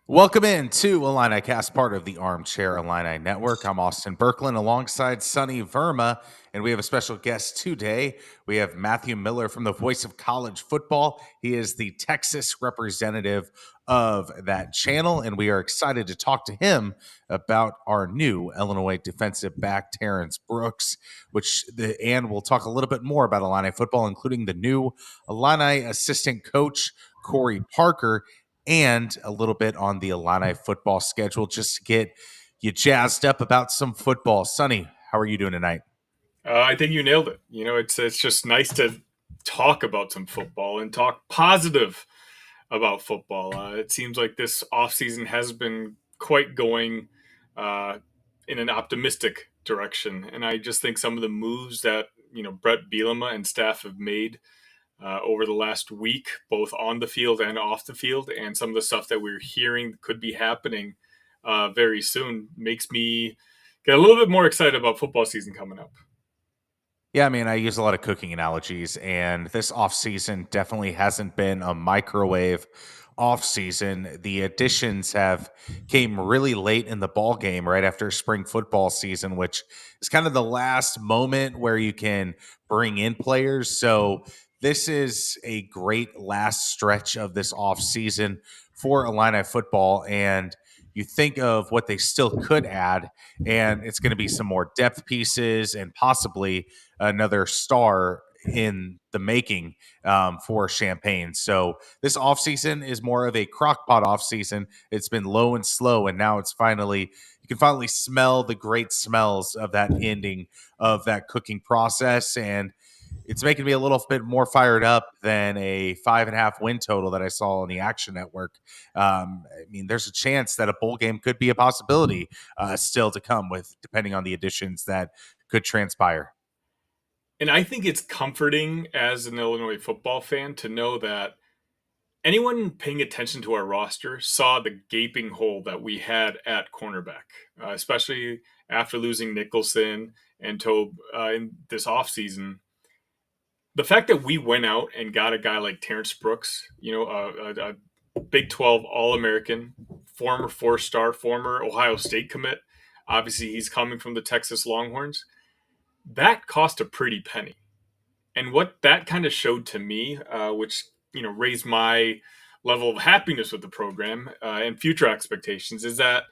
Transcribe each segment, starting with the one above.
Welcome in to Illinicast, part of the Armchair Illini Network. I'm Austin Berkland alongside Sonny Verma, and we have a special guest today. We have Matthew Miller from the Voice of College Football. He is the Texas representative of that channel, and we are excited to talk to him about our new Illinois defensive back, Terrance Brooks, and we'll talk a little bit more about Illini football, including the new Illini assistant coach, Corey Parker, and a little bit on the Illini football schedule just to get you jazzed up about some football. Sonny, how are you doing tonight? I think you nailed it. It's just nice to talk about some football and talk positive about football. It seems like this offseason has been quite going uh, in an optimistic direction, and I just think some of the moves that Bret Bielema and staff have made over the last week, both on the field and off the field, and some of the stuff that we're hearing could be happening very soon, makes me get a little bit more excited about football season coming up. Yeah, I mean, I use a lot of cooking analogies, and this offseason definitely hasn't been a microwave offseason. The additions have came really late in the ball game, right after spring football season, which is kind of the last moment where you can bring in players. So this is a great last stretch of this offseason for Illini football, and you think of what they still could add, and it's going to be some more depth pieces and possibly another star in the making for Champaign. So this offseason is more of a crockpot offseason. It's been low and slow, and now it's finally you can finally smell the great smells of that ending of that cooking process, and it's making me a little bit more fired up than a 5.5 win total that I saw on the Action Network. I mean, there's a chance that a bowl game could be a possibility still to come, with depending on the additions that could transpire. And I think it's comforting as an Illinois football fan to know that anyone paying attention to our roster saw the gaping hole that we had at cornerback, especially after losing Nicholson and Tobe in this offseason. The fact that we went out and got a guy like Terrance Brooks, a Big 12 All American, former 4-star, former Ohio State commit. Obviously, he's coming from the Texas Longhorns. That cost a pretty penny. And what that kind of showed to me, which raised my level of happiness with the program and future expectations, is that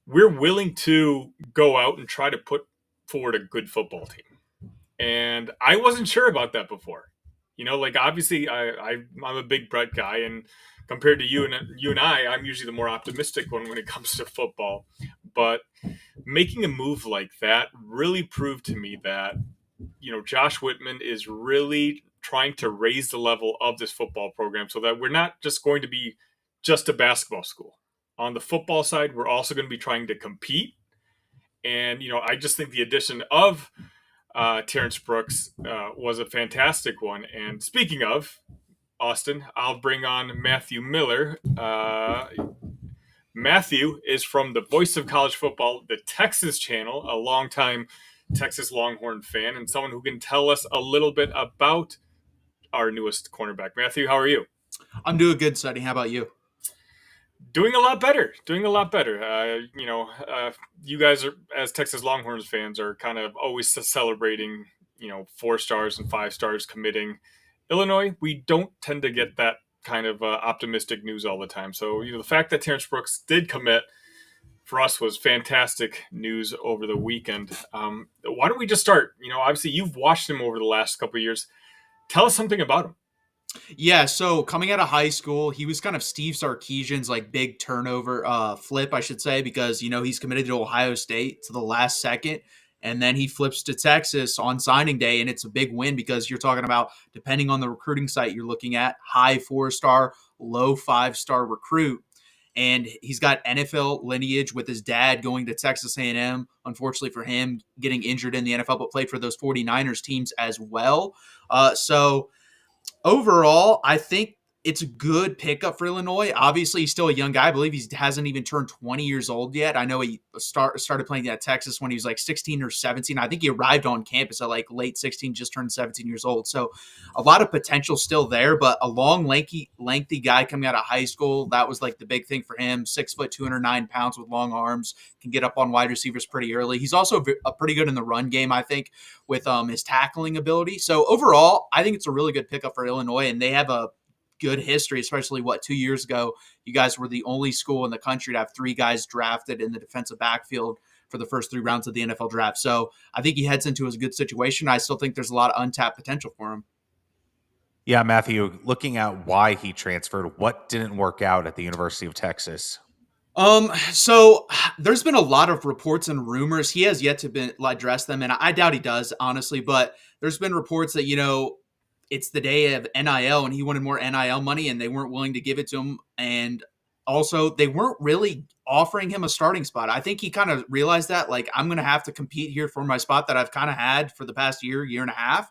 we're willing to go out and try to put forward a good football team. And I wasn't sure about that before. Like obviously I'm a big Bret guy, and compared to you and I, I'm usually the more optimistic one when it comes to football. But making a move like that really proved to me that Josh Whitman is really trying to raise the level of this football program so that we're not just going to be just a basketball school. On the football side, we're also going to be trying to compete. And, I just think the addition of Terrance Brooks was a fantastic one. And speaking of, Austin, I'll bring on Matthew Miller. Matthew is from the Voice of College Football, the Texas channel, a longtime Texas Longhorn fan, and someone who can tell us a little bit about our newest cornerback. Matthew, how are you? I'm doing good, Sonny. How about you? Doing a lot better. Doing a lot better. You guys are, as Texas Longhorns fans, are kind of always celebrating, 4 stars and 5 stars committing. Illinois, we don't tend to get that kind of optimistic news all the time. So, the fact that Terrance Brooks did commit for us was fantastic news over the weekend. Why don't we just start? Obviously, you've watched him over the last couple of years. Tell us something about him. Yeah, so coming out of high school, he was kind of Steve Sarkisian's big turnover flip, I should say, because he's committed to Ohio State to the last second, and then he flips to Texas on signing day, and it's a big win because you're talking about, depending on the recruiting site you're looking at, high 4-star, low 5-star recruit. And he's got NFL lineage with his dad going to Texas A&M. Unfortunately for him, getting injured in the NFL, but played for those 49ers teams as well. So overall, I think it's a good pickup for Illinois. Obviously, he's still a young guy. I believe he hasn't even turned 20 years old yet. I know he started playing at Texas when he was like 16 or 17. I think he arrived on campus at like late 16, just turned 17 years old. So a lot of potential still there, but a long, lengthy guy coming out of high school. That was like the big thing for him. 6 foot, 209 pounds with long arms, can get up on wide receivers pretty early. He's also pretty good in the run game, I think, with his tackling ability. So overall, I think it's a really good pickup for Illinois, and they have a good history, especially 2 years ago, you guys were the only school in the country to have 3 guys drafted in the defensive backfield for the first 3 rounds of the NFL draft. So I think he heads into a good situation. I still think there's a lot of untapped potential for him. Yeah, Matthew, looking at why he transferred, what didn't work out at the University of Texas? So there's been a lot of reports and rumors. He has yet to address them, and I doubt he does, honestly, but there's been reports that, it's the day of NIL and he wanted more NIL money and they weren't willing to give it to him. And also they weren't really offering him a starting spot. I think he kind of realized that, like, I'm going to have to compete here for my spot that I've kind of had for the past year and a half.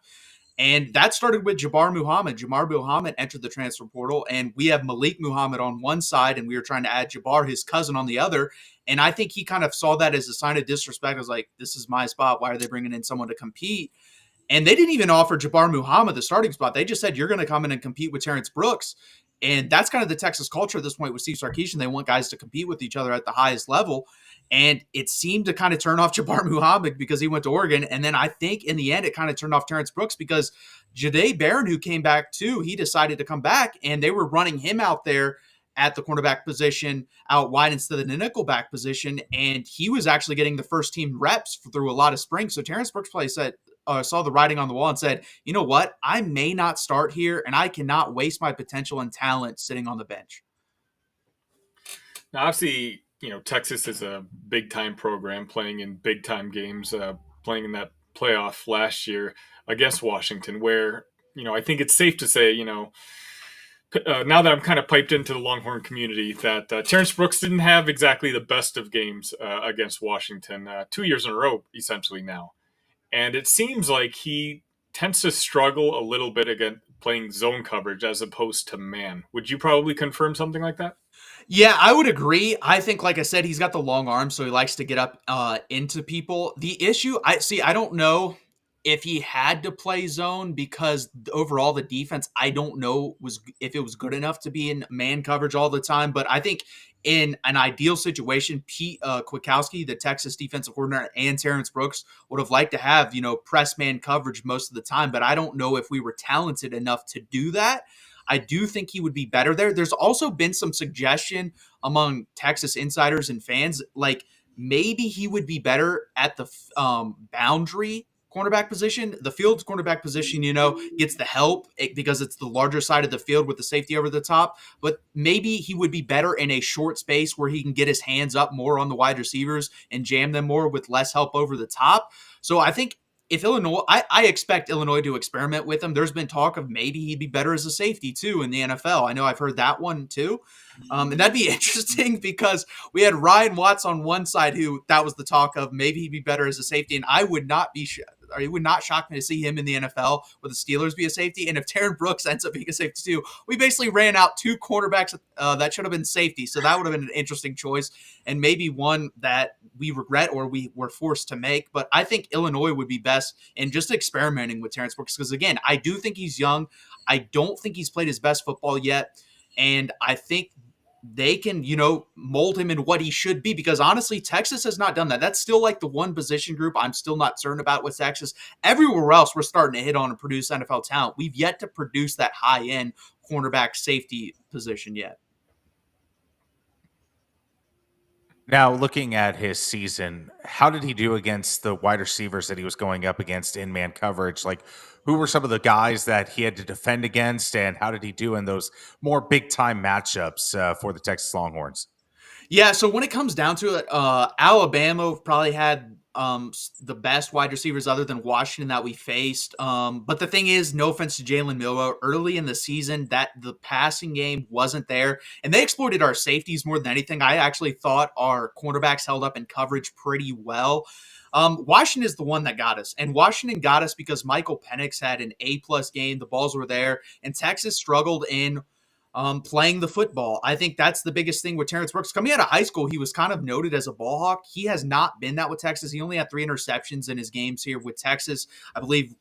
And that started with Jabbar Muhammad. Jabbar Muhammad entered the transfer portal, and we have Malik Muhammad on one side, and we were trying to add Jabbar, his cousin, on the other. And I think he kind of saw that as a sign of disrespect. I was like, this is my spot. Why are they bringing in someone to compete? And they didn't even offer Jabbar Muhammad the starting spot. They just said, you're going to come in and compete with Terrance Brooks. And that's kind of the Texas culture at this point with Steve Sarkisian. They want guys to compete with each other at the highest level. And it seemed to kind of turn off Jabbar Muhammad because he went to Oregon. And then I think in the end, it kind of turned off Terrance Brooks because Jahdae Barron, who came back too, he decided to come back. And they were running him out there at the cornerback position out wide instead of the nickelback position. And he was actually getting the first team reps through a lot of spring. So Terrance Brooks probably saw the writing on the wall and said, you know what? I may not start here, and I cannot waste my potential and talent sitting on the bench. Now, obviously, Texas is a big-time program playing in big-time games, playing in that playoff last year against Washington, where, I think it's safe to say, now that I'm kind of piped into the Longhorn community, that Terrance Brooks didn't have exactly the best of games against Washington 2 years in a row, essentially now. And it seems like he tends to struggle a little bit against playing zone coverage as opposed to man. Would you probably confirm something like that? Yeah, I would agree. I think, like I said, he's got the long arms, so he likes to get up into people. The issue, I don't know if he had to play zone because overall the defense, I don't know if it was good enough to be in man coverage all the time. But I think in an ideal situation, Pete Kwiatkowski, the Texas defensive coordinator, and Terrance Brooks would have liked to have, press man coverage most of the time. But I don't know if we were talented enough to do that. I do think he would be better there. There's also been some suggestion among Texas insiders and fans, like maybe he would be better at the boundary cornerback position. The field's cornerback position, gets the help because it's the larger side of the field with the safety over the top. But maybe he would be better in a short space where he can get his hands up more on the wide receivers and jam them more with less help over the top. So I think if Illinois, I expect Illinois to experiment with him. There's been talk of maybe he'd be better as a safety too in the NFL. I know I've heard that one too. And that'd be interesting because we had Ryan Watts on one side who that was the talk of maybe he'd be better as a safety. And I would not be it would not shock me to see him in the NFL with the Steelers be a safety. And if Terrance Brooks ends up being a safety too, we basically ran out 2 cornerbacks that should have been safety. So that would have been an interesting choice and maybe one that we regret or we were forced to make. But I think Illinois would be best in just experimenting with Terrance Brooks because, again, I do think he's young. I don't think he's played his best football yet. And I think they can, mold him in what he should be because honestly, Texas has not done that. That's still like the one position group I'm still not certain about with Texas. Everywhere else, we're starting to hit on and produce NFL talent. We've yet to produce that high-end cornerback safety position yet. Now, looking at his season, how did he do against the wide receivers that he was going up against in man coverage? Like, who were some of the guys that he had to defend against, and how did he do in those more big-time matchups for the Texas Longhorns? Yeah, so when it comes down to it, Alabama probably had the best wide receivers other than Washington that we faced. But the thing is, no offense to Jalen Milroe, early in the season, that the passing game wasn't there. And they exploited our safeties more than anything. I actually thought our cornerbacks held up in coverage pretty well. Washington is the one that got us. And Washington got us because Michael Penix had an A-plus game. The balls were there. And Texas struggled in playing the football. I think that's the biggest thing with Terrance Brooks. Coming out of high school, he was kind of noted as a ball hawk. He has not been that with Texas. He only had 3 interceptions in his games here with Texas. I believe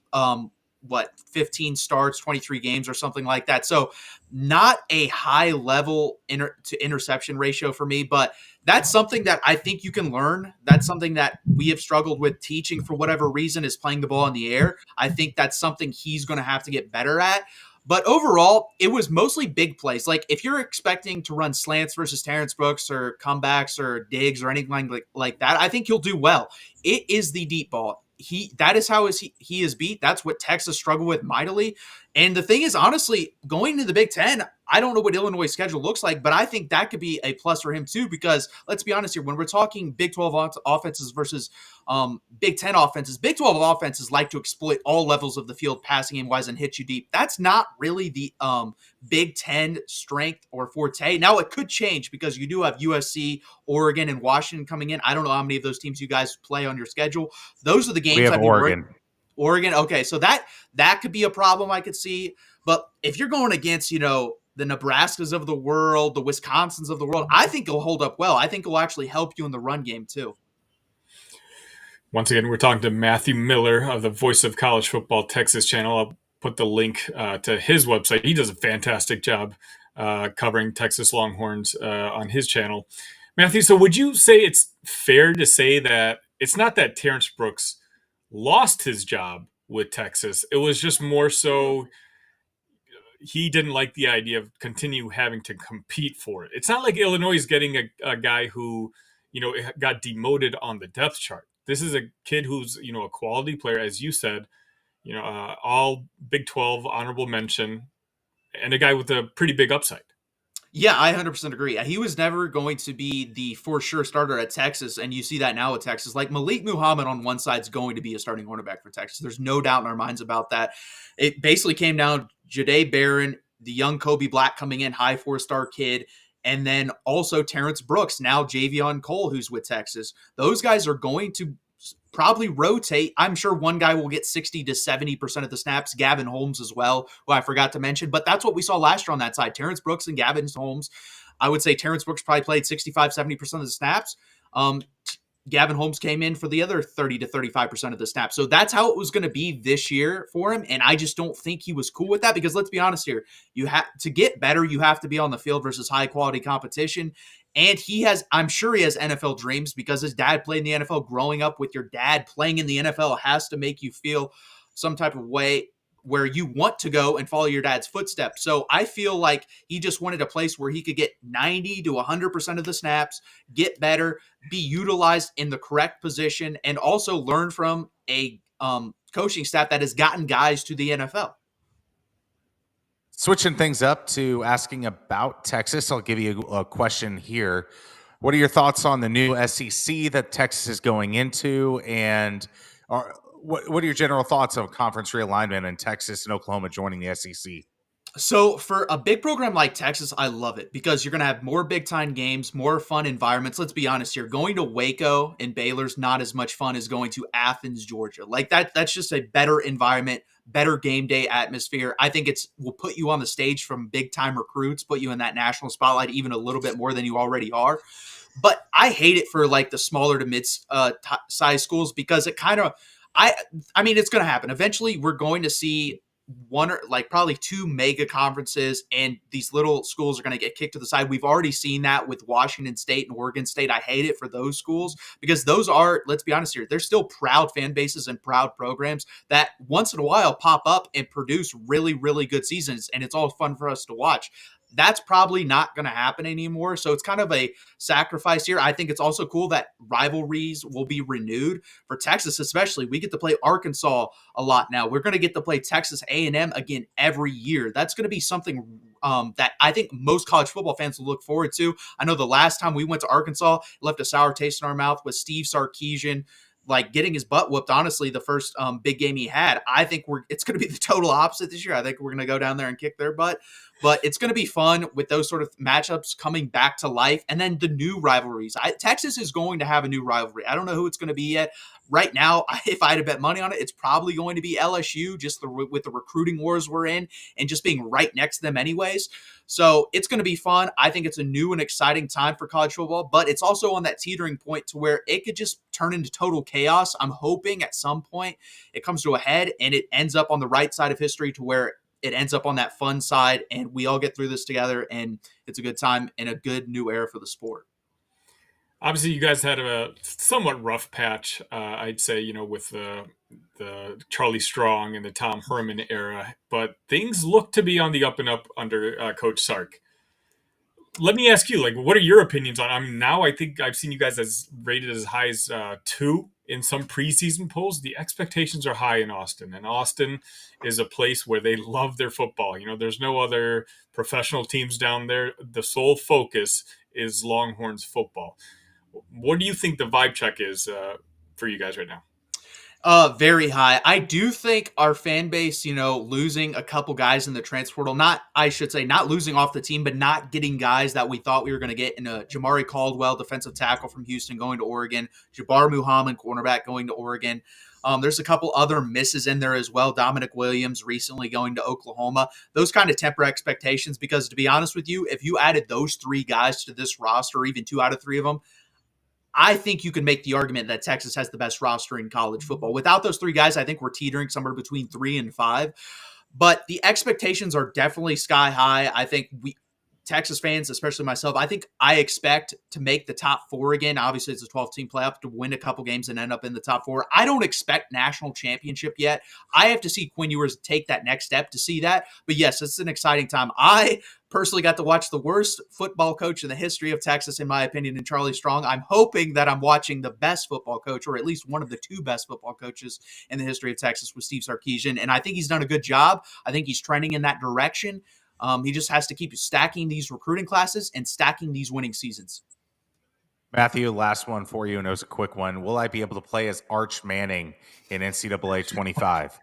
15 starts, 23 games or something like that. So not a high level to interception ratio for me, but that's something that I think you can learn. That's something that we have struggled with teaching for whatever reason, is playing the ball in the air. I think that's something he's going to have to get better at. But overall, it was mostly big plays. Like, if you're expecting to run slants versus Terrance Brooks or comebacks or digs or anything like that, I think you'll do well. It is the deep ball. That is how he is beat. That's what Texas struggled with mightily. And the thing is, honestly, going to the Big Ten, I don't know what Illinois' schedule looks like, but I think that could be a plus for him too, because let's be honest here, when we're talking Big 12 offenses versus Big 10 offenses, Big 12 offenses like to exploit all levels of the field passing game wise and hit you deep. That's not really the Big 10 strength or forte. Now, it could change because you do have USC, Oregon, and Washington coming in. I don't know how many of those teams you guys play on your schedule. Those are the games. We have Oregon. Oregon. Okay, so that could be a problem I could see. But if you're going against, the Nebraskas of the world, the Wisconsins of the world, I think it'll hold up well. I think it'll actually help you in the run game too. Once again, we're talking to Matthew Miller of the Voice of College Football Texas channel. I'll put the link to his website. He does a fantastic job covering Texas Longhorns on his channel. Matthew, so would you say it's fair to say that it's not that Terrance Brooks lost his job with Texas? It was just more so he didn't like the idea of continue having to compete for it. It's not like Illinois is getting a guy who, got demoted on the depth chart. This is a kid who's, a quality player, as you said, all Big 12 honorable mention, and a guy with a pretty big upside. Yeah, I 100% agree. He was never going to be the for sure starter at Texas, and you see that now at Texas. Like, Malik Muhammad on one side is going to be a starting cornerback for Texas. There's no doubt in our minds about that. It basically came down Jahdae Barron, the young Kobe Black coming in, high 4-star kid, and then also Terrance Brooks, now Javion Cole, who's with Texas. Those guys are going to probably rotate. I'm sure one guy will get 60 to 70% of the snaps. Gavin Holmes as well, who I forgot to mention. But that's what we saw last year on that side. Terrance Brooks and Gavin Holmes. I would say Terrance Brooks probably played 65, 70% of the snaps. Gavin Holmes came in for the other 30 to 35% of the snaps. So that's how it was going to be this year for him. And I just don't think he was cool with that, because let's be honest here. You have to get better. You have to be on the field versus high quality competition. And I'm sure he has NFL dreams, because his dad played in the NFL. Growing up with your dad playing in the NFL has to make you feel some type of way where you want to go and follow your dad's footsteps. So I feel like he just wanted a place where he could get 90 to 100% of the snaps, get better, be utilized in the correct position, and also learn from a coaching staff that has gotten guys to the NFL. Switching things up to asking about Texas, I'll give you a question here. What are your thoughts on the new SEC that Texas is going into, and what are your general thoughts of conference realignment and Texas and Oklahoma joining the SEC? So for a big program like Texas, I love it, because you're going to have more big-time games, more fun environments. Let's be honest here. Going to Waco and Baylor's not as much fun as going to Athens, Georgia. Like that's just a better environment, better game day atmosphere. I think will put you on the stage from big-time recruits, put you in that national spotlight even a little bit more than you already are. But I hate it for like the smaller to mid-size schools, because it kind of – I mean, it's going to happen. Eventually, we're going to see one or like probably two mega conferences, and these little schools are going to get kicked to the side. We've already seen that with Washington State and Oregon State. I hate it for those schools, because those are, let's be honest here, they're still proud fan bases and proud programs that once in a while pop up and produce really, really good seasons, and it's all fun for us to watch. That's probably not going to happen anymore. So it's kind of a sacrifice here. I think it's also cool that rivalries will be renewed for Texas, especially. We get to play Arkansas a lot now. We're going to get to play Texas A&M again every year. That's going to be something that I think most college football fans will look forward to. I know the last time we went to Arkansas, it left a sour taste in our mouth with Steve Sarkisian like getting his butt whooped. Honestly, the first big game he had. I think it's going to be the total opposite this year. I think we're going to go down there and kick their butt. But it's going to be fun with those sort of matchups coming back to life. And then the new rivalries. Texas is going to have a new rivalry. I don't know who it's going to be yet. Right now, if I had to bet money on it, it's probably going to be LSU, just with the recruiting wars we're in and just being right next to them anyways. So it's going to be fun. I think it's a new and exciting time for college football, but it's also on that teetering point to where it could just turn into total chaos. I'm hoping at some point it comes to a head and it ends up on the right side of history to where it ends up on that fun side and we all get through this together and it's a good time and a good new era for the sport. Obviously, you guys had a somewhat rough patch, I'd say, with the Charlie Strong and the Tom Herman era, but things look to be on the up and up under Coach Sark. Let me ask you, what are your opinions on? I mean, now I think I've seen you guys as rated as high as 2 in some preseason polls. The expectations are high in Austin, and Austin is a place where they love their football. There's no other professional teams down there. The sole focus is Longhorns football. What do you think the vibe check is for you guys right now? Very high. I do think our fan base, losing a couple guys in the transfer portal, not losing off the team, but not getting guys that we thought we were going to get in a Jamari Caldwell, defensive tackle from Houston, going to Oregon, Jabbar Muhammad, cornerback, going to Oregon. There's a couple other misses in there as well. Dominic Williams recently going to Oklahoma. Those kind of temper expectations because, to be honest with you, if you added those 3 guys to this roster, or even 2 out of 3 of them, I think you can make the argument that Texas has the best roster in college football. Without those 3 guys, I think we're teetering somewhere between 3 and 5. But the expectations are definitely sky high. I think Texas fans, especially myself, I expect to make the top 4 again. Obviously, it's a 12-team playoff, to win a couple games and end up in the top 4. I don't expect national championship yet. I have to see Quinn Ewers take that next step to see that. But yes, it's an exciting time. I personally got to watch the worst football coach in the history of Texas, in my opinion, in Charlie Strong. I'm hoping that I'm watching the best football coach, or at least one of the 2 best football coaches in the history of Texas, with Steve Sarkisian. And I think he's done a good job. I think he's trending in that direction. He just has to keep stacking these recruiting classes and stacking these winning seasons. Matthew, last one for you, and it was a quick one. Will I be able to play as Arch Manning in NCAA 25?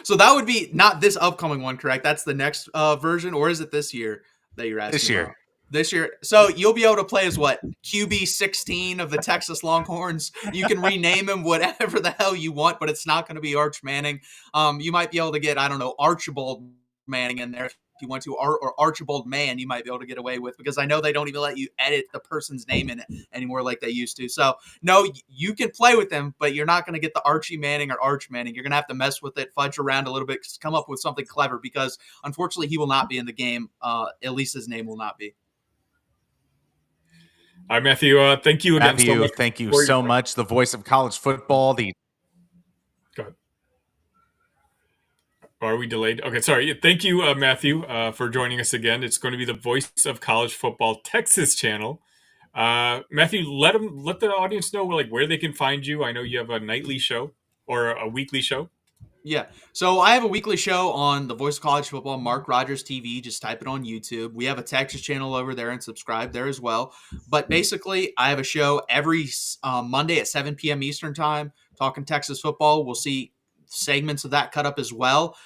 So that would be not this upcoming one, correct? That's the next version, or is it this year that you're asking? This year. About? This year. So you'll be able to play as what? QB 16 of the Texas Longhorns. You can rename him whatever the hell you want, but it's not going to be Arch Manning. You might be able to get, Archibald Manning in there if you want to, or Archibald Man, you might be able to get away with, because I know they don't even let you edit the person's name in it anymore like they used to. So no, you can play with them, but you're not going to get the Archie Manning or Arch Manning. You're going to have to mess with it, fudge around a little bit, come up with something clever, because unfortunately he will not be in the game. At least his name will not be. All right, Matthew, thank you again Matthew, so much. Thank you so much. The voice of college football. Go ahead. Are we delayed? Okay, sorry. Thank you, Matthew, for joining us again. It's going to be the Voice of College Football Texas channel. Matthew, let the audience know where they can find you. I know you have a nightly show or a weekly show. Yeah. So I have a weekly show on the Voice of College Football, Mark Rogers TV. Just type it on YouTube. We have a Texas channel over there, and subscribe there as well. But basically, I have a show every Monday at 7 p.m. Eastern time, talking Texas football. We'll see segments of that cut up as well.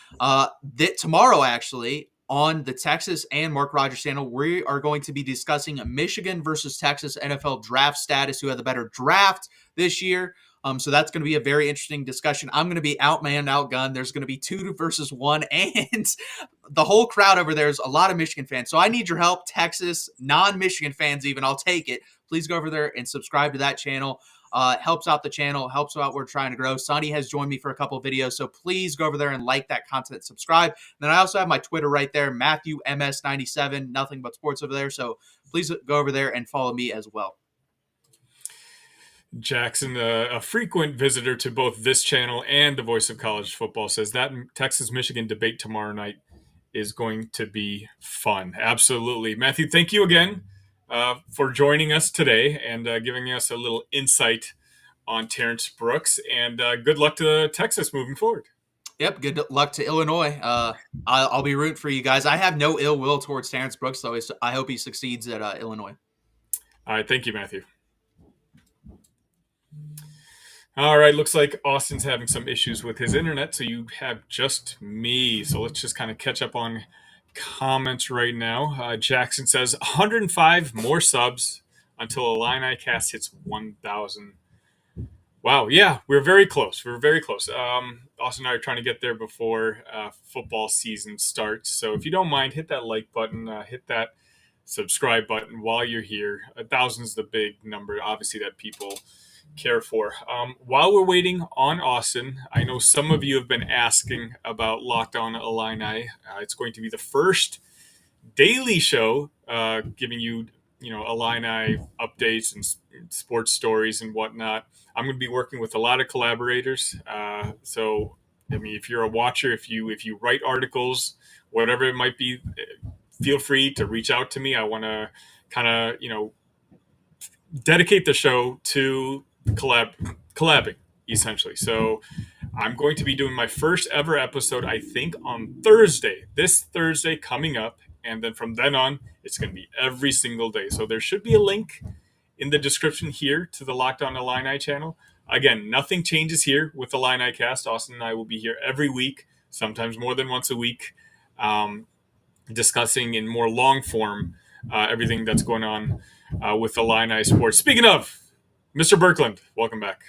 Tomorrow, actually, on the Texas and Mark Rogers channel, we are going to be discussing Michigan versus Texas NFL draft status, who had the better draft this year. So that's going to be a very interesting discussion. I'm going to be outmanned, outgunned. There's going to be 2 versus 1, and the whole crowd over there is a lot of Michigan fans. So I need your help, Texas, non-Michigan fans even. I'll take it. Please go over there and subscribe to that channel. Helps out the channel, helps out. We're trying to grow. Sonny has joined me for a couple of videos, so please go over there and like that content, subscribe. And then I also have my Twitter right there, Matthew MS97, nothing but sports over there. So please go over there and follow me as well. Jackson, a frequent visitor to both this channel and the Voice of College Football, says that Texas-Michigan debate tomorrow night is going to be fun. Absolutely. Matthew, thank you again for joining us today and giving us a little insight on Terrance Brooks. And good luck to Texas moving forward. Yep, good luck to Illinois. I'll be rooting for you guys. I have no ill will towards Terrance Brooks, though. I hope he succeeds at Illinois. All right, thank you, Matthew. All right, looks like Austin's having some issues with his internet, so you have just me. So let's just kind of catch up on comments right now. Jackson says 105 more subs until Illinicast hits 1,000. Wow, yeah, we're very close. We're very close. Austin and I are trying to get there before football season starts. So if you don't mind, hit that like button, hit that subscribe button while you're here. 1,000 is the big number, obviously, that people care for. While we're waiting on Austin, I know some of you have been asking about Locked On Illini. It's going to be the first daily show giving you Illini updates and sports stories and whatnot. I'm going to be working with a lot of collaborators. So I mean, if you're a watcher, if you write articles, whatever it might be, feel free to reach out to me. I want to kind of dedicate the show to collabing essentially. So I'm going to be doing my first ever episode, I think, on Thursday. This Thursday coming up. And then from then on, it's going to be every single day. So there should be a link in the description here to the Locked On Illini channel. Again, nothing changes here with the Illinicast. Austin and I will be here every week, sometimes more than once a week, discussing in more long form everything that's going on with Illini sports. Speaking of, Mr. Berkland, welcome back.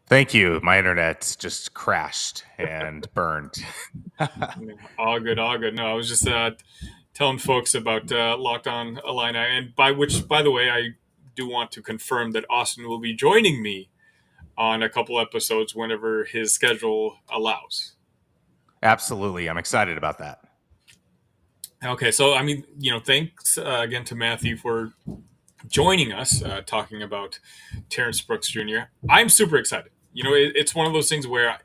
Thank you. My internet just crashed and burned. All good, all good. No, I was just telling folks about Locked On Illini, and by the way, I do want to confirm that Austin will be joining me on a couple episodes whenever his schedule allows. Absolutely. I'm excited about that. Okay, so I mean, thanks again to Matthew for joining us, talking about Terrance Brooks Jr. I'm super excited. It's one of those things where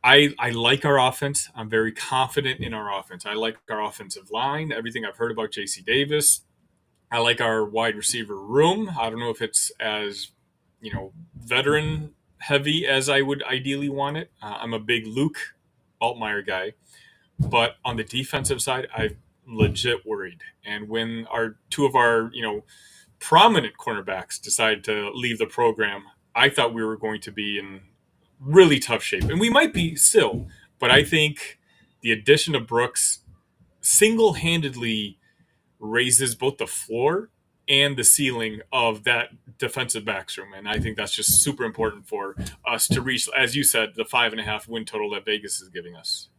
I like our offense. I'm very confident in our offense. I like our offensive line, everything I've heard about J.C. Davis. I like our wide receiver room. I don't know if it's as, veteran heavy as I would ideally want it. I'm a big Luke Altmaier guy. But on the defensive side, I'm legit worried. And when two of our, prominent cornerbacks decided to leave the program, I thought we were going to be in really tough shape. And we might be still. But I think the addition of Brooks single-handedly raises both the floor and the ceiling of that defensive backs room. And I think that's just super important for us to reach, as you said, the 5.5 win total that Vegas is giving us.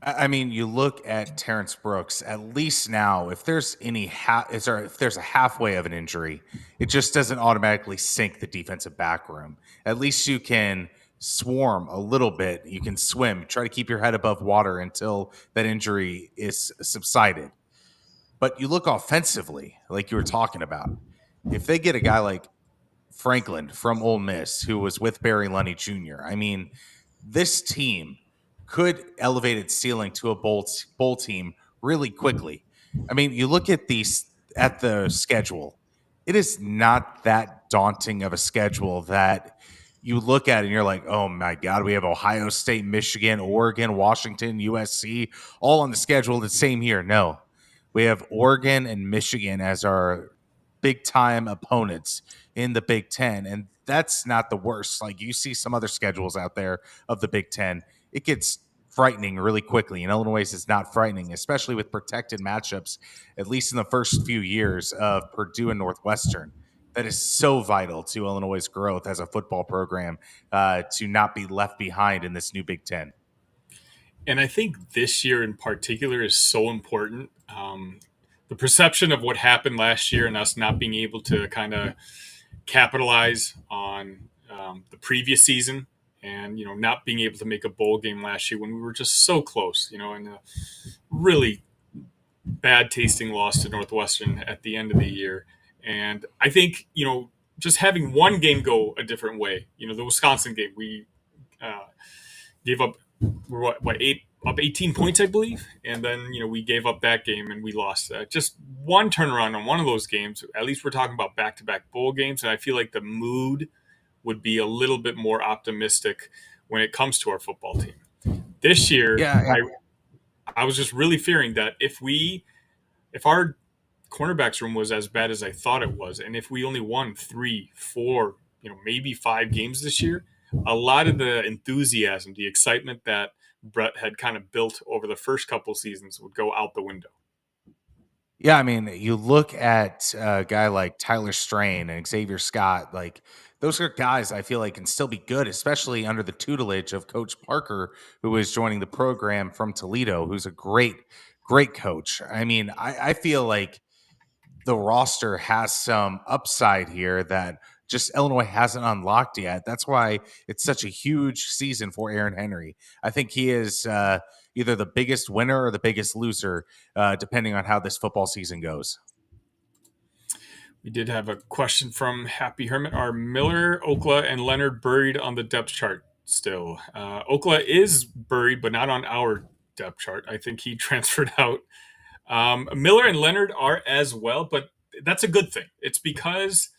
I mean, you look at Terrance Brooks, at least now, if there's if there's a halfway of an injury, it just doesn't automatically sink the defensive back room. At least you can swarm a little bit. You can swim, try to keep your head above water until that injury is subsided. But you look offensively, like you were talking about, if they get a guy like Franklin from Ole Miss, who was with Barry Lunny Jr., I mean, this team could elevate its ceiling to a bowl team really quickly. I mean, you look at the schedule. It is not that daunting of a schedule that you look at and you're like, oh my God, we have Ohio State, Michigan, Oregon, Washington, USC, all on the schedule the same year. No, we have Oregon and Michigan as our big time opponents in the Big Ten. And that's not the worst. Like you see some other schedules out there of the Big Ten. It gets frightening really quickly. And Illinois is not frightening, especially with protected matchups, at least in the first few years of Purdue and Northwestern. That is so vital to Illinois' growth as a football program to not be left behind in this new Big Ten. And I think this year in particular is so important. The perception of what happened last year and us not being able to kind of capitalize on the previous season and, not being able to make a bowl game last year when we were just so close, and a really bad tasting loss to Northwestern at the end of the year. And I think, just having one game go a different way, the Wisconsin game, we gave up, up 18 points, I believe. And then, we gave up that game and we lost. Just one turnaround on one of those games. At least we're talking about back-to-back bowl games. And I feel like the mood would be a little bit more optimistic when it comes to our football team. This year, I was just really fearing that if our cornerbacks room was as bad as I thought it was, and if we only won 3, 4, maybe 5 games this year, a lot of the enthusiasm, the excitement that Bret had kind of built over the first couple seasons would go out the window. Yeah, I mean, you look at a guy like Tyler Strain and Xavier Scott, like those are guys I feel like can still be good, especially under the tutelage of Coach Parker, who is joining the program from Toledo, who's a great coach. I mean, I feel like the roster has some upside here that just Illinois hasn't unlocked yet. That's why it's such a huge season for Aaron Henry. I think he is either the biggest winner or the biggest loser, depending on how this football season goes. We did have a question from Happy Hermit. Are Miller, Okla, and Leonard buried on the depth chart still? Okla is buried, but not on our depth chart. I think he transferred out. Miller and Leonard are as well, but that's a good thing. It's because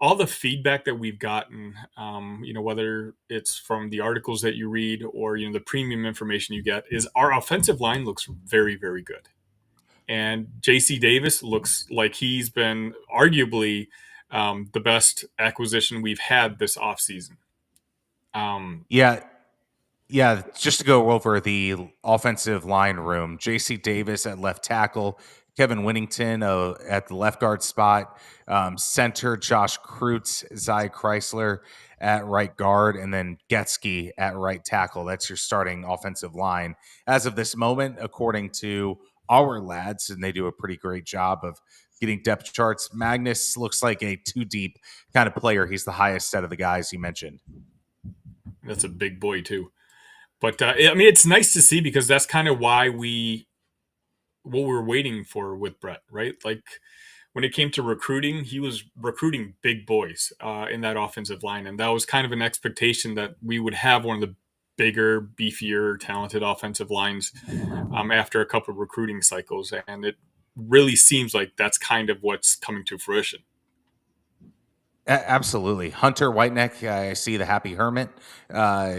all the feedback that we've gotten, whether it's from the articles that you read or the premium information you get, is our offensive line looks very, very good. And J.C. Davis looks like he's been arguably the best acquisition we've had this offseason. Yeah, Yeah, just to go over the offensive line room, J.C. Davis at left tackle, Kevin Winnington at the left guard spot, center Josh Kreutz, Zai Chrysler at right guard, and then Getsky at right tackle. That's your starting offensive line. As of this moment, according to our lads, and they do a pretty great job of getting depth charts, Magnus looks like a two deep kind of player. He's the highest out of the guys you mentioned. That's a big boy, too. But I mean, it's nice to see because that's kind of why what we're waiting for with Bret, right? Like when it came to recruiting, he was recruiting big boys in that offensive line, and that was kind of an expectation that we would have one of the bigger, beefier, talented offensive lines after a couple of recruiting cycles, and it really seems like that's kind of what's coming to fruition. Absolutely, Hunter Whiteneck. I see the Happy Hermit.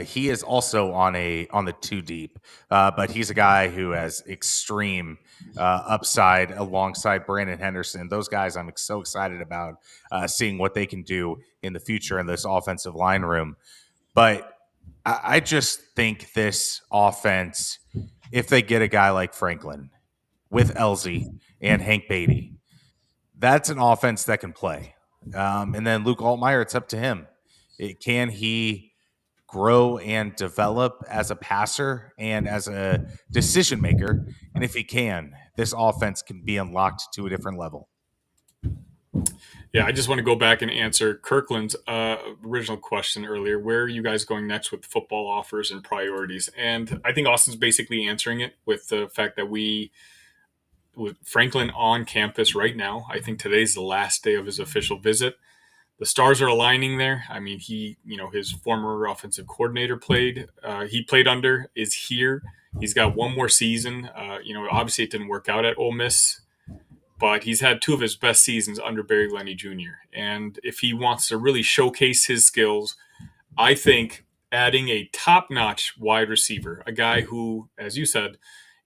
He is also on the two deep, but he's a guy who has extreme upside alongside Brandon Henderson. Those guys, I'm so excited about seeing what they can do in the future in this offensive line room. But I just think this offense, if they get a guy like Franklin with Elsie and Hank Beatty, that's an offense that can play. And then Luke Altmaier, it's up to him. Can he grow and develop as a passer and as a decision maker? And if he can, this offense can be unlocked to a different level. Yeah, I just want to go back and answer Kirkland's original question earlier. Where are you guys going next with football offers and priorities? And I think Austin's basically answering it with the fact that with Franklin on campus right now. I think today's the last day of his official visit. The stars are aligning there. I mean, his former offensive coordinator he played under, is here. He's got one more season. Obviously it didn't work out at Ole Miss, but he's had two of his best seasons under Barry Lenny Jr. And if he wants to really showcase his skills, I think adding a top-notch wide receiver, a guy who, as you said,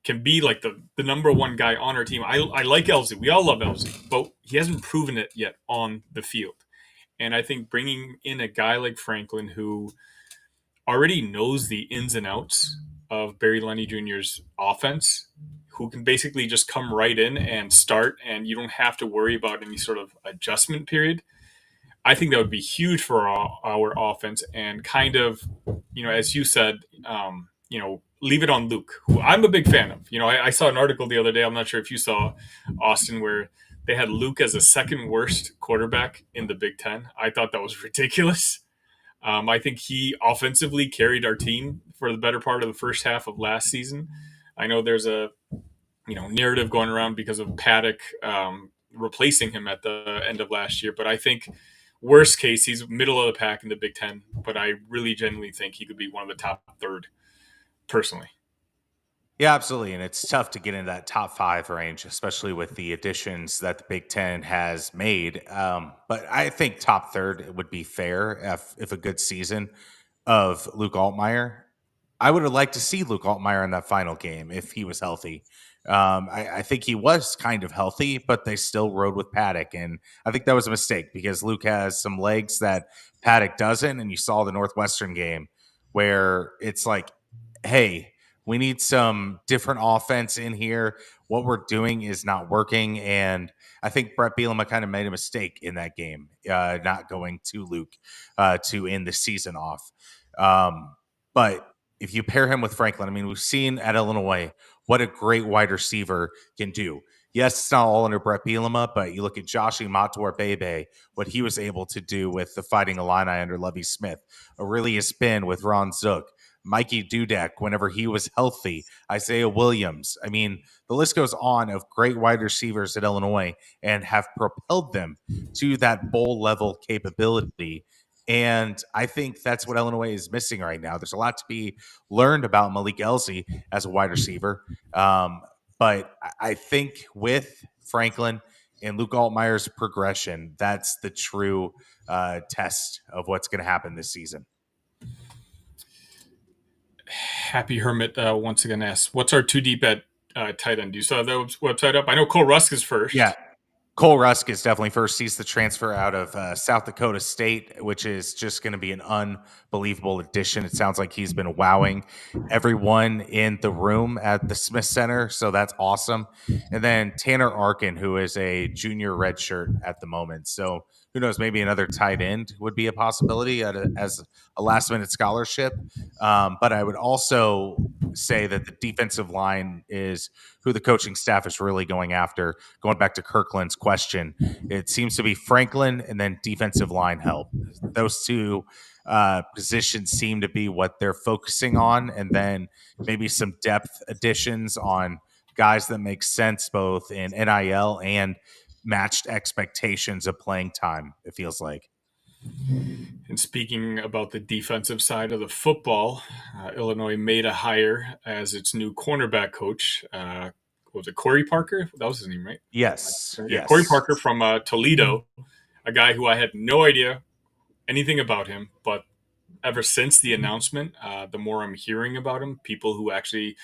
can be like the number one guy on our team. I like Elsie. We all love Elsie, but he hasn't proven it yet on the field. And I think bringing in a guy like Franklin who already knows the ins and outs of Barry Lenny Jr.'s offense, who can basically just come right in and start, and you don't have to worry about any sort of adjustment period. I think that would be huge for our offense and kind of, as you said, leave it on Luke, who I'm a big fan of. I saw an article the other day. I'm not sure if you saw, Austin, where they had Luke as the second worst quarterback in the Big Ten. I thought that was ridiculous. I think he offensively carried our team for the better part of the first half of last season. I know there's a narrative going around because of Paddock replacing him at the end of last year, but I think worst case he's middle of the pack in the Big Ten. But I really genuinely think he could be one of the top third, personally. Yeah, absolutely. And it's tough to get into that top five range, especially with the additions that the Big Ten has made. But I think top third would be fair if a good season of Luke Altmaier. I would have liked to see Luke Altmaier in that final game if he was healthy. I think he was kind of healthy, but they still rode with Paddock. And I think that was a mistake because Luke has some legs that Paddock doesn't. And you saw the Northwestern game where it's like hey, we need some different offense in here. What we're doing is not working. And I think Brett Bielema kind of made a mistake in that game, not going to Luke to end the season off. But if you pair him with Franklin, I mean, we've seen at Illinois what a great wide receiver can do. Yes, it's not all under Brett Bielema, but you look at Joshi Mator-Bebe, what he was able to do with the Fighting Illini under Lovie Smith. Aurelius Spin with Ron Zook. Mikey Dudek whenever he was healthy, Isaiah Williams. I mean, the list goes on of great wide receivers at Illinois and have propelled them to that bowl level capability. And I think that's what Illinois is missing right now. There's a lot to be learned about Malik Elsie as a wide receiver. But I think with Franklin and Luke Altmaier's progression, that's the true test of what's going to happen this season. Happy Hermit once again asks, what's our too deep at tight end? Do you still have that website up? I know Cole Rusk is first. Yeah. Cole Rusk is definitely first. He's the transfer out of South Dakota State, which is just going to be an unbelievable addition. It sounds like he's been wowing everyone in the room at the Smith Center, so that's awesome. And then Tanner Arkin, who is a junior redshirt at the moment. So who knows, maybe another tight end would be a possibility as a last-minute scholarship. But I would also say that the defensive line is who the coaching staff is really going after. Going back to Kirkland's question, it seems to be Franklin and then defensive line help. Those two positions seem to be what they're focusing on, and then maybe some depth additions on guys that make sense both in NIL and matched expectations of playing time, it feels like. And speaking about the defensive side of the football, Illinois made a hire as its new cornerback coach. Was it Corey Parker? That was his name, right? Yes. Yes. Corey Parker from Toledo, a guy who I had no idea anything about him, but ever since the announcement, the more I'm hearing about him, people who actually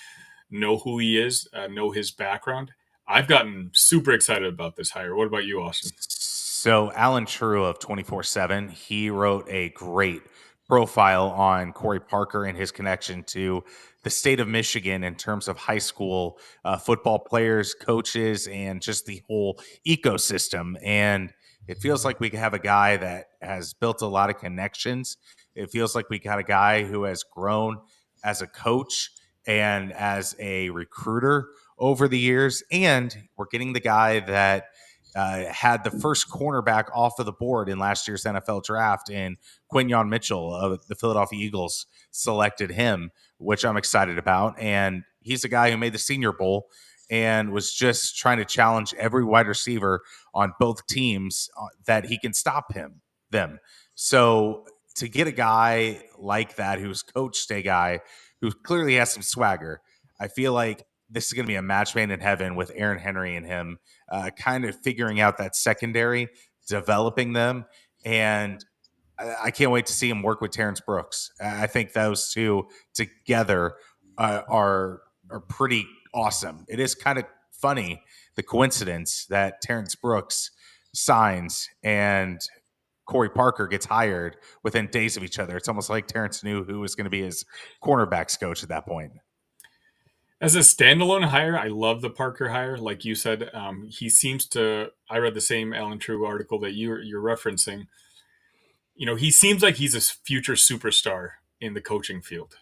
know who he is, know his background, I've gotten super excited about this hire. What about you, Austin? So Alan True of 24/7, he wrote a great profile on Corey Parker and his connection to the state of Michigan in terms of high school football players, coaches, and just the whole ecosystem. And it feels like we have a guy that has built a lot of connections. It feels like we got a guy who has grown as a coach and as a recruiter over the years. And we're getting the guy that had the first cornerback off of the board in last year's NFL draft, and Quinyon Mitchell of the Philadelphia Eagles selected him, which I'm excited about. And he's a guy who made the Senior Bowl and was just trying to challenge every wide receiver on both teams that he can stop them. So to get a guy like that who's coached a guy who clearly has some swagger, I feel like this is going to be a match made in heaven with Aaron Henry and him kind of figuring out that secondary, developing them. And I can't wait to see him work with Terrance Brooks. I think those two together are pretty awesome. It is kind of funny, the coincidence that Terrance Brooks signs and Corey Parker gets hired within days of each other. It's almost like Terrance knew who was going to be his cornerbacks coach at that point. As a standalone hire, I love the Parker hire. Like you said, he seems to. I read the same Alan True article that you're referencing. You know, he seems like he's a future superstar in the coaching field.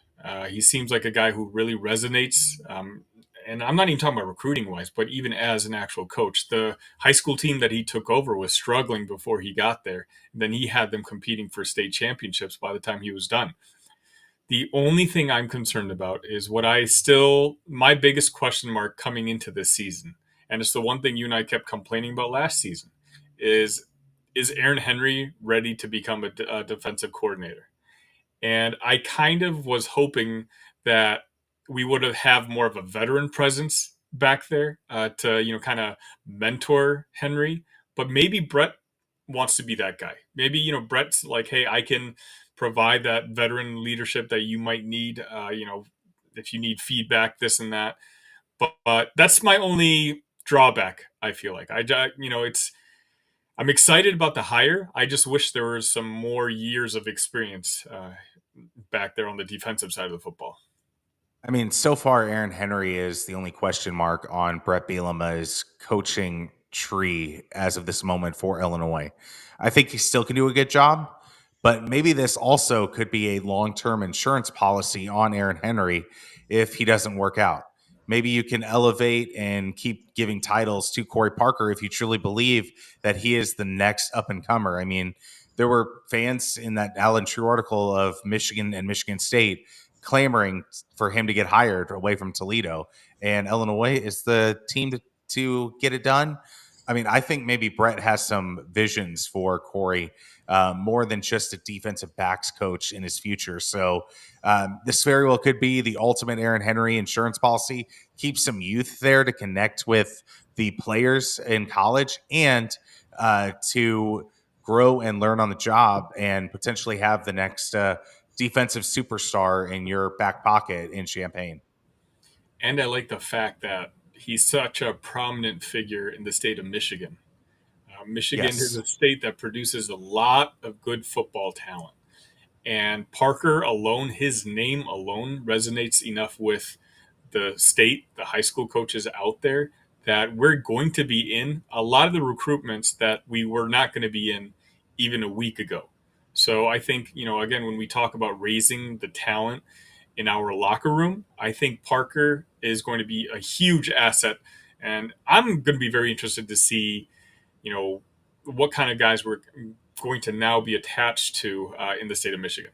He seems like a guy who really resonates. And I'm not even talking about recruiting wise, but even as an actual coach, the high school team that he took over was struggling before he got there. And then he had them competing for state championships by the time he was done. The only thing I'm concerned about is my biggest question mark coming into this season, and it's the one thing you and I kept complaining about last season, is Aaron Henry ready to become a defensive coordinator? And I kind of was hoping that we would have more of a veteran presence back there to kind of mentor Henry, but maybe Bret wants to be that guy. Maybe Bret's like, hey, I can provide that veteran leadership that you might need, if you need feedback, this and that. But that's my only drawback. I feel like I'm excited about the hire. I just wish there was some more years of experience back there on the defensive side of the football. I mean, so far, Aaron Henry is the only question mark on Brett Bielema's coaching tree as of this moment for Illinois. I think he still can do a good job, but maybe this also could be a long term insurance policy on Aaron Henry if he doesn't work out. Maybe you can elevate and keep giving titles to Corey Parker if you truly believe that he is the next up and comer. I mean, there were fans in that Alan True article of Michigan and Michigan State clamoring for him to get hired away from Toledo, and Illinois is the team to get it done. I mean, I think maybe Bret has some visions for Corey, more than just a defensive backs coach in his future. So this very well could be the ultimate Aaron Henry insurance policy. Keep some youth there to connect with the players in college and to grow and learn on the job and potentially have the next defensive superstar in your back pocket in Champaign. And I like the fact that he's such a prominent figure in the state of Michigan. Michigan is Yes. a state that produces a lot of good football talent. And Parker alone, his name alone, resonates enough with the state, the high school coaches out there, that we're going to be in a lot of the recruitments that we were not going to be in even a week ago. So I think, again, when we talk about raising the talent in our locker room, I think Parker is going to be a huge asset. And I'm going to be very interested to see, what kind of guys we're going to now be attached to in the state of Michigan.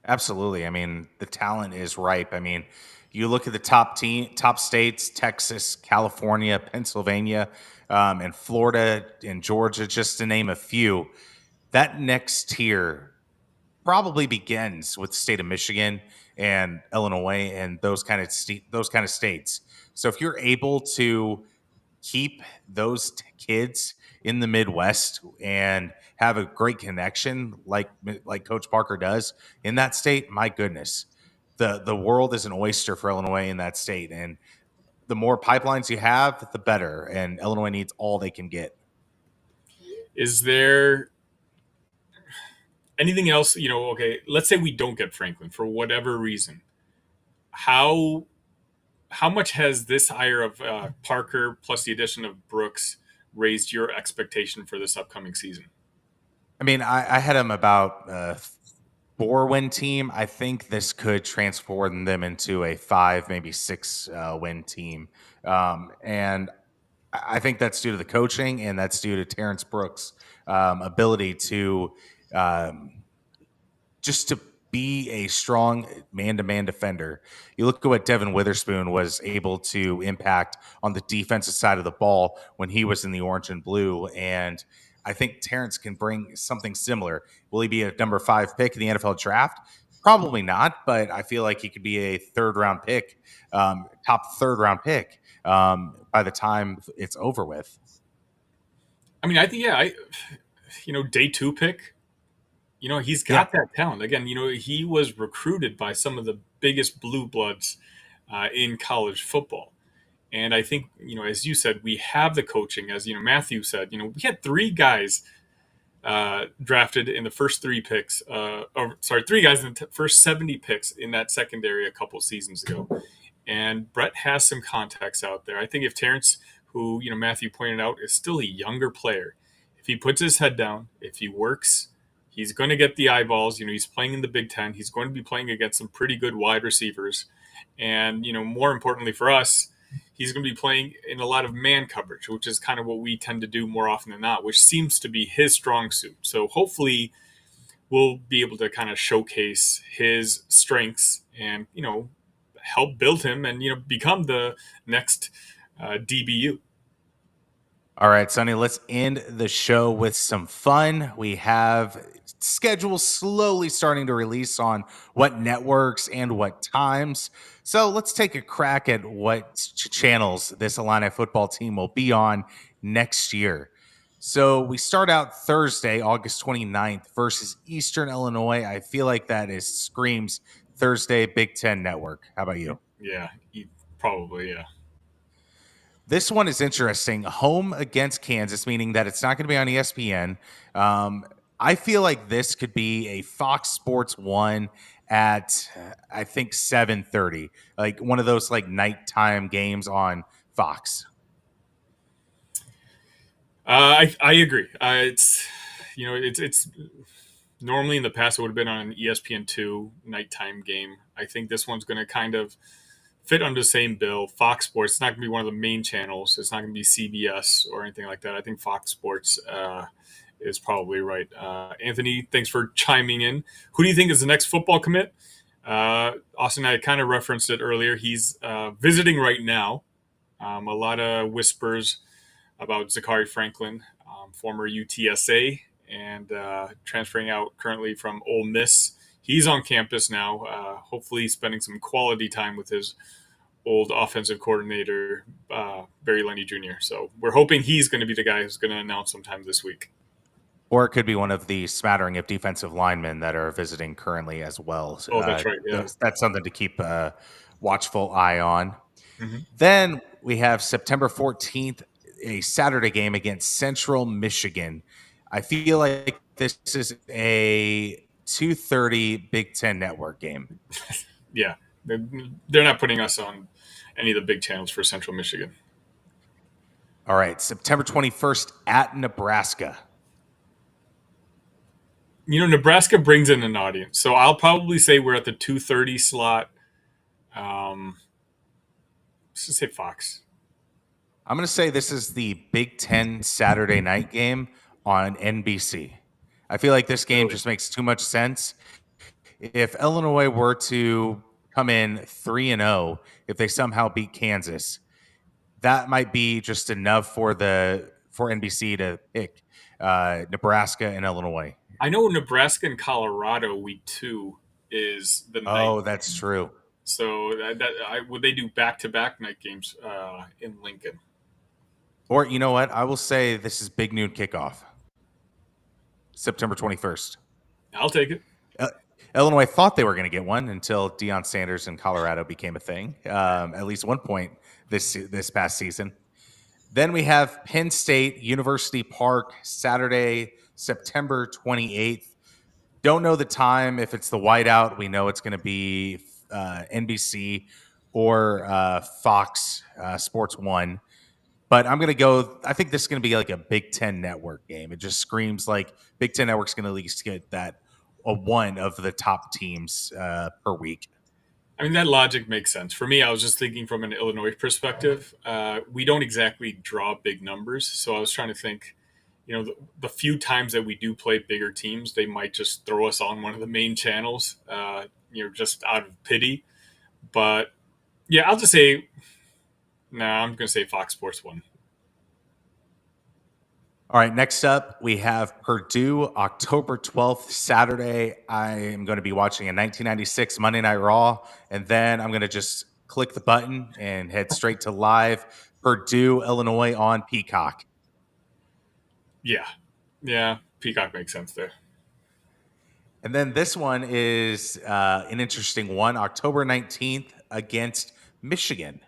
Absolutely. I mean, the talent is ripe. I mean, you look at the top states: Texas, California, Pennsylvania, and Florida and Georgia, just to name a few. That next tier probably begins with the state of Michigan and Illinois and those kind of states. So if you're able to keep those kids in the Midwest and have a great connection like Coach Parker does in that state, my goodness, the world is an oyster for Illinois in that state, and the more pipelines you have, the better. And Illinois needs all they can get. Is there anything else? Okay, let's say we don't get Franklin for whatever reason. How much has this hire of Parker plus the addition of Brooks raised your expectation for this upcoming season? I mean, I had them about 4-win team. I think this could transform them into a 5, maybe 6 win team. And I think that's due to the coaching, and that's due to Terrance Brooks' ability to just to be a strong man-to-man defender. You look at what Devin Witherspoon was able to impact on the defensive side of the ball when he was in the orange and blue, and I think Terrance can bring something similar. Will he be a number 5 pick in the NFL draft? Probably not, but I feel like he could be a third-round pick, top third-round pick by the time it's over with. I mean, I think day 2 pick. He's Yeah. got that talent. Again, he was recruited by some of the biggest blue bloods in college football. And I think, as you said, we have the coaching. As Matthew said, we had 3 guys drafted in the first 3 picks. 3 guys in the first 70 picks in that secondary a couple seasons ago. And Bret has some contacts out there. I think if Terrance, who Matthew pointed out, is still a younger player, if he puts his head down, if he works, he's going to get the eyeballs. He's playing in the Big Ten. He's going to be playing against some pretty good wide receivers. And, more importantly for us, he's going to be playing in a lot of man coverage, which is kind of what we tend to do more often than not, which seems to be his strong suit. So hopefully we'll be able to kind of showcase his strengths and, help build him and, become the next DBU. All right, Sonny, let's end the show with some fun. We have schedules slowly starting to release on what networks and what times. So let's take a crack at what channels this Illini football team will be on next year. So we start out Thursday, August 29th versus Eastern Illinois. I feel like that screams Thursday Big Ten Network. How about you? Yeah, probably, yeah. This one is interesting. Home against Kansas, meaning that it's not going to be on ESPN. I feel like this could be a Fox Sports 1 at I think 7:30, like one of those like nighttime games on Fox. I agree. It's normally in the past it would have been on an ESPN2 nighttime game. I think this one's going to kind of fit under the same bill. Fox Sports. It's not going to be one of the main channels. It's not going to be CBS or anything like that. I think Fox Sports is probably right. Anthony, thanks for chiming in. Who do you think is the next football commit? Austin, I kind of referenced it earlier. He's visiting right now. A lot of whispers about Zachary Franklin, former UTSA, and transferring out currently from Ole Miss. He's on campus now, hopefully spending some quality time with his old offensive coordinator, Barry Lenny Jr. So we're hoping he's going to be the guy who's going to announce sometime this week. Or it could be one of the smattering of defensive linemen that are visiting currently as well. Oh, that's right. Yeah. That's something to keep a watchful eye on. Mm-hmm. Then we have September 14th, a Saturday game against Central Michigan. I feel like this is a 2:30 Big Ten Network game. Yeah. They're not putting us on any of the big channels for Central Michigan. All right, September 21st at Nebraska. Nebraska brings in an audience, so I'll probably say we're at the 2:30 slot. Let's just say Fox. I'm going to say this is the Big Ten Saturday night game on NBC. I feel like this game just makes too much sense. If Illinois were to come in 3-0, if they somehow beat Kansas, that might be just enough for NBC to pick Nebraska and Illinois. I know Nebraska and Colorado week 2 is the night. Oh, that's true. So would they do back-to-back night games in Lincoln? Or you know what? I will say this is big noon kickoff, September 21st. I'll take it. Illinois thought they were going to get one until Deion Sanders in Colorado became a thing, at least one point this past season. Then we have Penn State, University Park, Saturday, September 28th. Don't know the time. If it's the whiteout, we know it's going to be NBC or Fox Sports 1. But I'm going to go – I think this is going to be like a Big Ten Network game. It just screams like Big Ten Network's going to at least get that one of the top teams per week. I mean, that logic makes sense. For me, I was just thinking from an Illinois perspective. We don't exactly draw big numbers. So I was trying to think, the few times that we do play bigger teams, they might just throw us on one of the main channels, just out of pity. But, yeah, I'll just say – I'm going to say Fox Sports 1. All right, next up, we have Purdue, October 12th, Saturday. I am going to be watching a 1996 Monday Night Raw, and then I'm going to just click the button and head straight to live Purdue, Illinois on Peacock. Yeah, Peacock makes sense there. And then this one is an interesting one, October 19th against Michigan.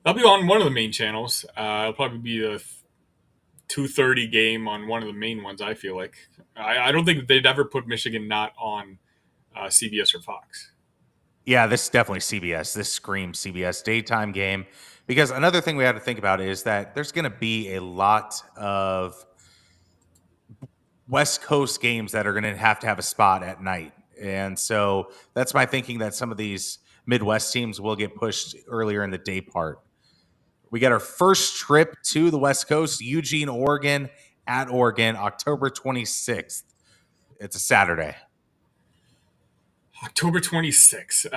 That'll be on one of the main channels. It'll probably be the 2:30 game on one of the main ones, I feel like. I don't think they'd ever put Michigan not on CBS or Fox. Yeah, this is definitely CBS. This screams CBS daytime game. Because another thing we have to think about is that there's going to be a lot of West Coast games that are going to have a spot at night. And so that's my thinking that some of these Midwest teams will get pushed earlier in the day part. We got our first trip to the West Coast, Eugene, Oregon, at Oregon, October 26th. It's a Saturday. October 26th.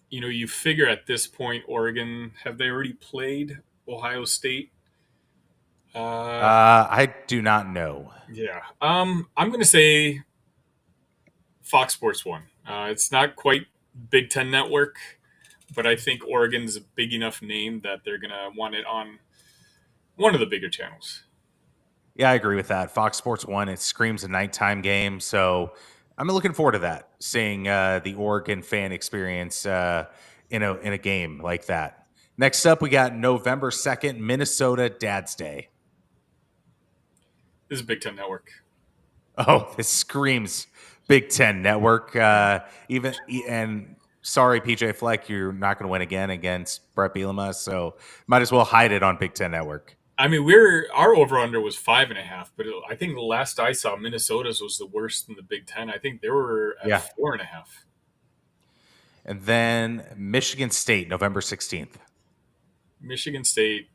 You figure at this point, Oregon, have they already played Ohio State? I do not know. Yeah. I'm going to say Fox Sports 1. It's not quite Big Ten Network, but I think Oregon's a big enough name that they're going to want it on one of the bigger channels. Yeah, I agree with that. Fox Sports 1, it screams a nighttime game. So I'm looking forward to that, seeing the Oregon fan experience in a game like that. Next up, we got November 2nd, Minnesota Dad's Day. This is Big Ten Network. Oh, this screams Big Ten Network. And sorry, PJ Fleck, you're not going to win again against Bret Bielema, so might as well hide it on Big Ten Network. I mean, our over under was 5.5, but I think the last I saw, Minnesota's was the worst in the Big Ten. I think they were at Yeah. 4.5. And then Michigan State, November 16th. Michigan State,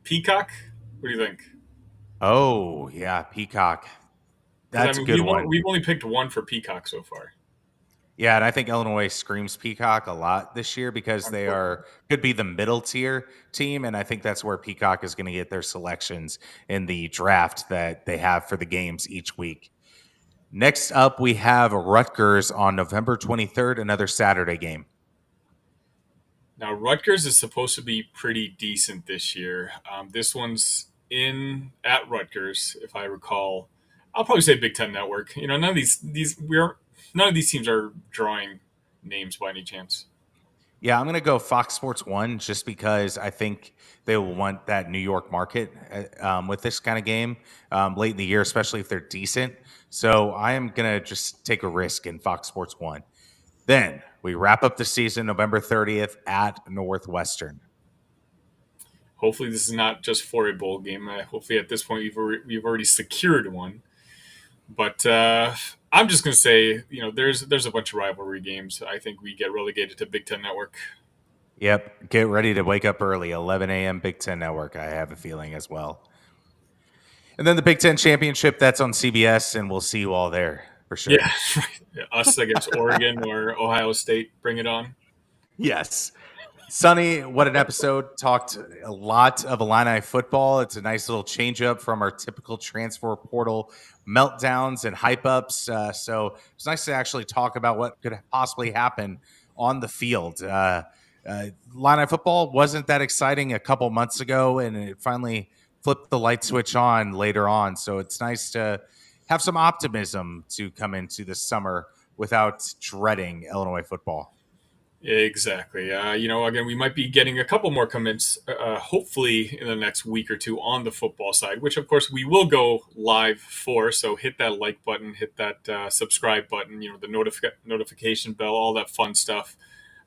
Peacock. What do you think? Oh, yeah, Peacock. That's I a mean, good one. we've only picked one for Peacock so far. Yeah, and I think Illinois screams Peacock a lot this year because they could be the middle tier team, and I think that's where Peacock is going to get their selections in the draft that they have for the games each week. Next up, we have Rutgers on November 23rd, another Saturday game. Now, Rutgers is supposed to be pretty decent this year. This one's at Rutgers, if I recall. I'll probably say Big Ten Network. You know, none of these teams are drawing names by any chance. Yeah, I'm going to go Fox Sports 1 just because I think they will want that New York market with this kind of game late in the year, especially if they're decent. So I am going to just take a risk in Fox Sports 1. Then we wrap up the season November 30th at Northwestern. Hopefully, this is not just for a bowl game. Hopefully, at this point, we've already secured one. But I'm just going to say, you know, there's a bunch of rivalry games. I think we get relegated to Big Ten Network. Yep. Get ready to wake up early. 11 a.m. Big Ten Network, I have a feeling as well. And then the Big Ten Championship, that's on CBS, and we'll see you all there for sure. Yeah, us against Oregon or Ohio State. Bring it on. Yes. Sonny, what an episode. Talked a lot of Illini football. It's a nice little change up from our typical transfer portal meltdowns and hype ups. So it's nice to actually talk about what could possibly happen on the field. Illini football wasn't that exciting a couple months ago, and it finally flipped the light switch on later on. So it's nice to have some optimism to come into the summer without dreading Illinois football. Exactly. You know, again, we might be getting a couple more comments, hopefully in the next week or two on the football side, which of course we will go live for. So hit that like button, hit that subscribe button, you know, the notification bell, all that fun stuff.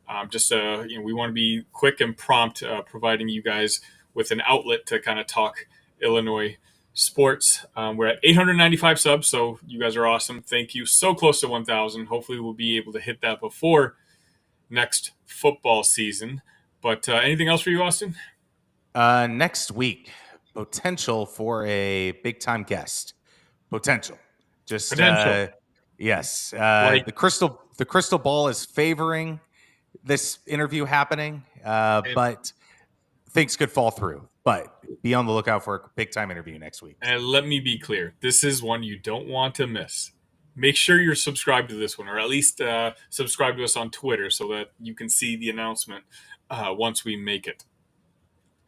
You know, we want to be quick and prompt, providing you guys with an outlet to kind of talk Illinois sports. We're at 895 subs, so you guys are awesome. Thank you. So close to 1,000. Hopefully we'll be able to hit that before next football season. But anything else for you, Austin? Next week, potential for a big time guest. Potential. Yes. The crystal ball is favoring this interview happening, but things could fall through. But be on the lookout for a big time interview next week. And let me be clear, this is one you don't want to miss. Make sure you're subscribed to this one, or at least subscribe to us on Twitter so that you can see the announcement once we make it.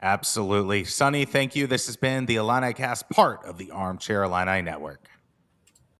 Absolutely. Sonny, thank you. This has been the Illinicast, part of the Armchair Illini Network.